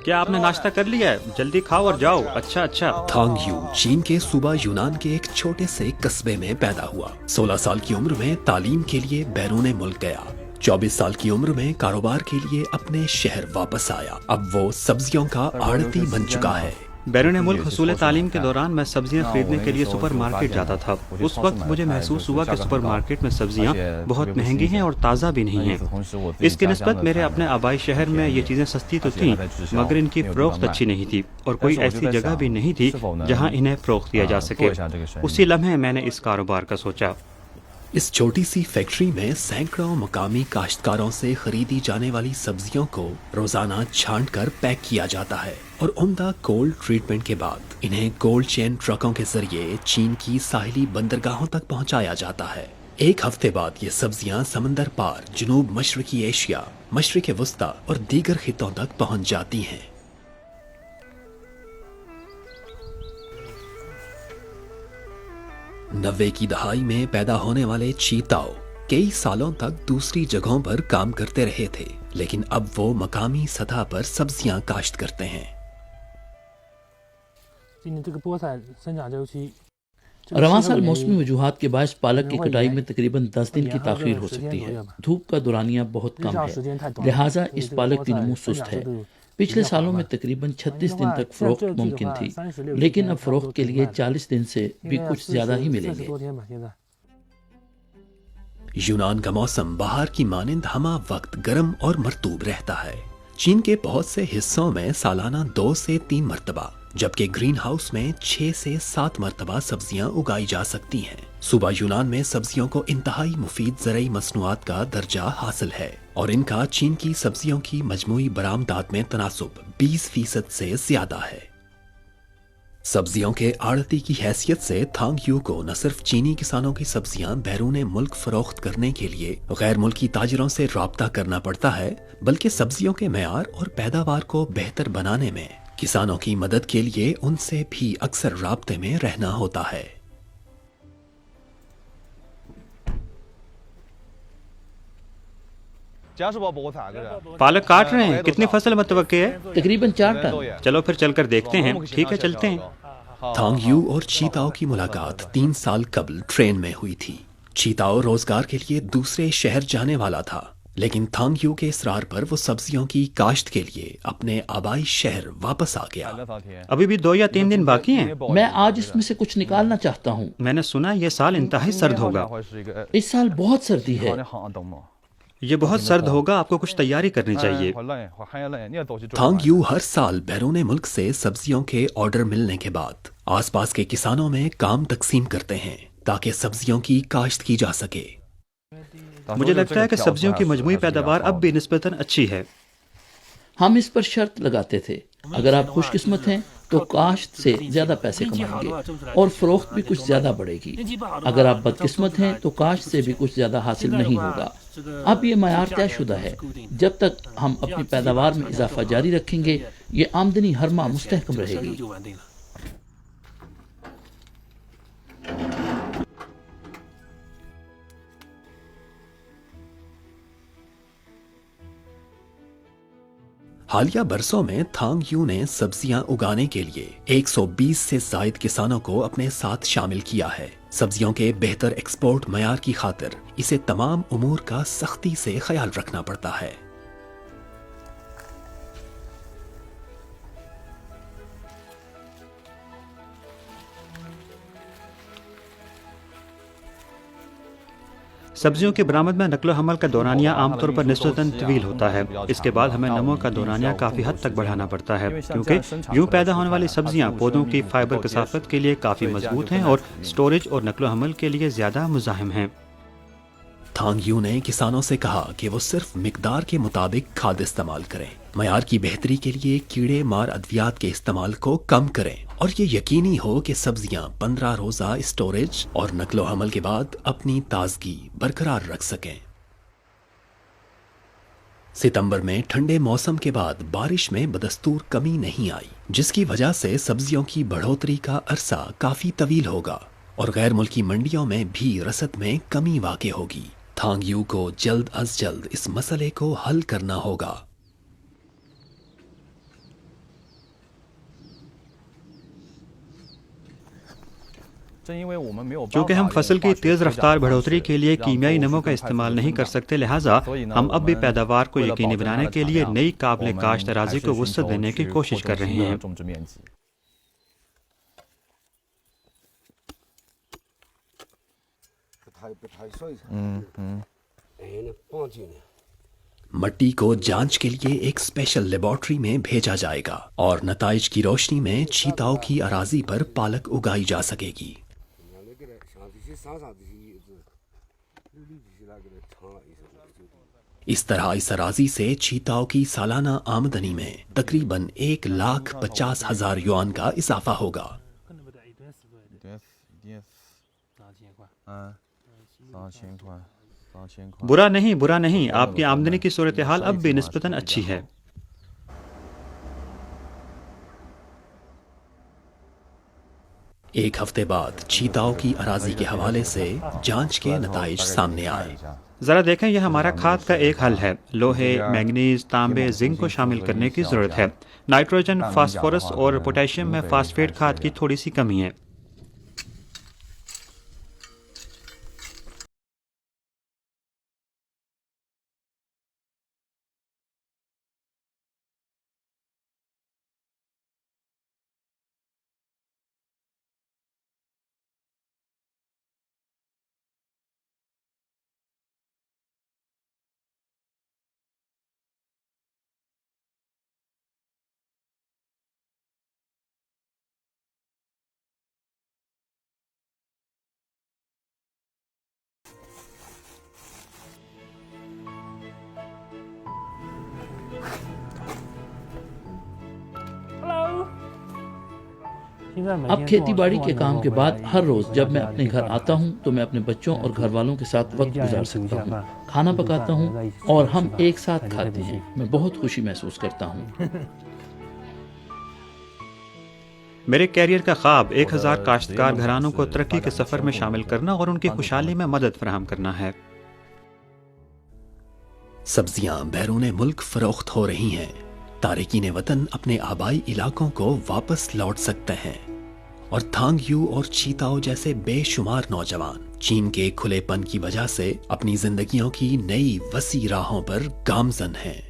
क्या आपने नाश्ता कर लिया है? जल्दी खाओ और जाओ। अच्छा अच्छा। थांग यू चीन के सूबा यूनान के एक छोटे से कस्बे में पैदा हुआ। 16 साल की उम्र में तालीम के लिए बैरून मुल्क गया। 24 साल की उम्र में कारोबार के लिए अपने शहर वापस आया। अब वो सब्जियों का आड़ती बन चुका है। बैरून मुल्क हसूल तालीम के दौरान मैं सब्जियां खरीदने के लिए सुपर मार्केट जाता था। उस वक्त मुझे महसूस हुआ कि सुपर मार्केट में सब्जियां बहुत महंगी हैं और ताज़ा भी नहीं हैं। इसकी निस्बत मेरे अपने आबाई शहर में ये चीज़ें सस्ती तो थीं, मगर इनकी फ़रोख्त अच्छी नहीं थी और कोई ऐसी जगह भी नहीं थी जहां इन्हें फ़रोख्त किया जा सके। उसी लम्हे मैंने इस कारोबार का सोचा। इस छोटी सी फैक्ट्री में सैकड़ों मकामी काश्तकारों से खरीदी जाने वाली सब्जियों को रोजाना छांट कर पैक किया जाता है और उम्दा कोल्ड ट्रीटमेंट के बाद इन्हें कोल्ड चेन ट्रकों के जरिए चीन की साहिली बंदरगाहों तक पहुंचाया जाता है। एक हफ्ते बाद ये सब्जियां समंदर पार जनूब मशरकी एशिया, मशरिक वस्ता और दीगर खितों तक पहुंच जाती हैं। नब्बे की दहाई में पैदा होने वाले चीताओ कई सालों तक दूसरी जगहों पर काम करते रहे थे, लेकिन अब वो मकामी सतह पर सब्जियां काश्त करते हैं। रवां साल मौसमी वजूहात के बायस पालक की कटाई में तकरीबन 10 दिन की ताखीर हो सकती है। धूप का दौरानिया बहुत कम है, लिहाजा इस पालक की नमू सुस्त है। पिछले सालों में तकरीबन 36 दिन तक फरोख्त मुमकिन थी, लेकिन अब फरोख्त के लिए 40 दिन से भी कुछ ज्यादा ही मिलेंगे। यूनान का मौसम बाहर की मानिंद हमा वक्त गर्म और मरतूब रहता है। चीन के बहुत से हिस्सों में सालाना 2 से 3 मरतबा, जबकि ग्रीन हाउस में 6 से 7 मरतबा सब्जियां उगाई जा सकती हैं। सूबा यूनान में सब्जियों को इंतहाई मुफीद ज़रई मसनूआत का दर्जा हासिल है और इनका चीन की सब्जियों की मजमूई बरामदात में तनासुब 20% से ज्यादा है। सब्जियों के आड़ती की हैसियत से थांग यू को न सिर्फ चीनी किसानों की सब्जियां बैरून मुल्क फरोख्त करने के लिए गैर मुल्की ताजिरों से राब्ता करना पड़ता है, बल्कि सब्जियों के मेयार और पैदावार को बेहतर बनाने में किसानों की मदद के लिए उनसे भी अक्सर राब्ते में रहना होता है। पालक काट रहे हैं। कितनी फसल मतवक्के है? तकरीबन 4 टन। चलो फिर चलकर देखते हैं। ठीक है, चलते हैं। थांग यू और चीताओ की मुलाकात 3 साल कबल ट्रेन में हुई थी। चीताओ रोजगार के लिए दूसरे शहर जाने वाला था, लेकिन थांग यू के इसरार पर वो सब्जियों की काश्त के लिए अपने आबाई शहर वापस आ गया। अभी भी 2 या 3 दिन बाकी हैं। मैं आज इसमें से कुछ निकालना चाहता हूँ। मैंने सुना ये साल इंतहाई सर्द होगा। इस साल बहुत सर्दी है। ये बहुत सर्द होगा, आपको कुछ तैयारी करनी चाहिए। थांग यू हर साल बैरून मुल्क से सब्जियों के ऑर्डर मिलने के बाद आसपास के किसानों में काम तकसीम करते हैं ताकि सब्जियों की काश्त की जा सके। मुझे लगता है कि सब्जियों की मजमूई पैदावार अब भी निस्बतन अच्छी है। हम इस पर शर्त लगाते थे, अगर आप खुशकिस्मत हैं तो काश्त से ज्यादा पैसे कमाएंगे और फरोख्त भी कुछ ज्यादा बढ़ेगी। अगर आप बदकिस्मत हैं तो काश्त से भी कुछ ज्यादा हासिल नहीं होगा। अब ये मयार तयशुदा है। जब तक हम अपनी पैदावार में इजाफा जारी रखेंगे, ये आमदनी हर माह मुस्तहकम रहेगी। हालिया बरसों में थांग यू ने सब्जियां उगाने के लिए 120 से जायद किसानों को अपने साथ शामिल किया है। सब्जियों के बेहतर एक्सपोर्ट मयार की खातिर इसे तमाम उमूर का सख्ती से ख्याल रखना पड़ता है। सब्जियों की बरामद में नकलो हमल का दौरानिया आमतौर पर निस्बतन तवील होता है। इसके बाद हमें नमो का दौरानिया काफ़ी हद तक बढ़ाना पड़ता है, क्योंकि यूं पैदा होने वाली सब्जियां पौधों की फाइबर कसाफत के लिए काफ़ी मजबूत हैं और स्टोरेज और नकलो हमल के लिए ज़्यादा मुज़ाहिम हैं। थांग यू ने किसानों से कहा कि वो सिर्फ मिकदार के मुताबिक खाद इस्तेमाल करें, मयार की बेहतरी के लिए कीड़े मार अद्वियात के इस्तेमाल को कम करें और ये यकीनी हो कि सब्जियां 15 रोजा स्टोरेज और नकलो हमल के बाद अपनी ताजगी बरकरार रख सकें। सितंबर में ठंडे मौसम के बाद बारिश में बदस्तूर कमी नहीं आई, जिसकी वजह से सब्जियों की बढ़ोतरी का अरसा काफी तवील होगा और गैर मुल्की मंडियों में भी रसद में कमी वाक़े होगी। थांग यू को जल्द अज जल्द इस मसले को हल करना होगा। چونکہ ہم فصل کی تیز رفتار بڑھوتری کے لیے کیمیائی نموں کا استعمال نہیں کر سکتے، لہٰذا ہم اب بھی پیداوار کو یقینی بنانے کے لیے نئی قابل کاشت اراضی کو وسعت دینے کی کوشش کر رہے ہیں۔ مٹی کو جانچ کے لیے ایک اسپیشل لیبارٹری میں بھیجا جائے گا اور نتائج کی روشنی میں چیتاؤ کی اراضی پر پالک اگائی جا سکے گی۔ اس طرح اس اراضی سے چیتاؤ کی سالانہ آمدنی میں تقریباً 1,50,000 یوان کا اضافہ ہوگا۔ برا نہیں، آپ کی آمدنی کی صورتحال اب بھی نسبتاً اچھی ہے۔ ایک ہفتے بعد چیتاؤ کی اراضی کے حوالے سے جانچ کے نتائج سامنے آئے۔ ذرا دیکھیں، یہ ہمارا کھاد کا ایک حل ہے۔ لوہے، مینگنیز، تانبے، زنک کو شامل کرنے کی ضرورت ہے۔ نائٹروجن، فاسفورس اور پوٹیشیم میں فاسفیٹ کھاد کی تھوڑی سی کمی ہے۔ اب کھیتی باڑی کے کام کے بعد ہر روز جب میں اپنے گھر آتا ہوں تو میں اپنے بچوں اور گھر والوں کے ساتھ وقت گزار سکتا ہوں، کھانا پکاتا ہوں اور ہم ایک ساتھ کھاتے ہیں۔ میں بہت خوشی محسوس کرتا ہوں۔ میرے کیریئر کا خواب 1000 کاشتکار گھرانوں کو ترقی کے سفر میں شامل کرنا اور ان کی خوشحالی میں مدد فراہم کرنا ہے۔ سبزیاں بیرون ملک فروخت ہو رہی ہیں۔ تارکین وطن اپنے آبائی علاقوں کو واپس لوٹ سکتے ہیں اور تھانگ یو اور چیتاؤ جیسے بے شمار نوجوان چین کے کھلے پن کی وجہ سے اپنی زندگیوں کی نئی وسیع راہوں پر گامزن ہیں۔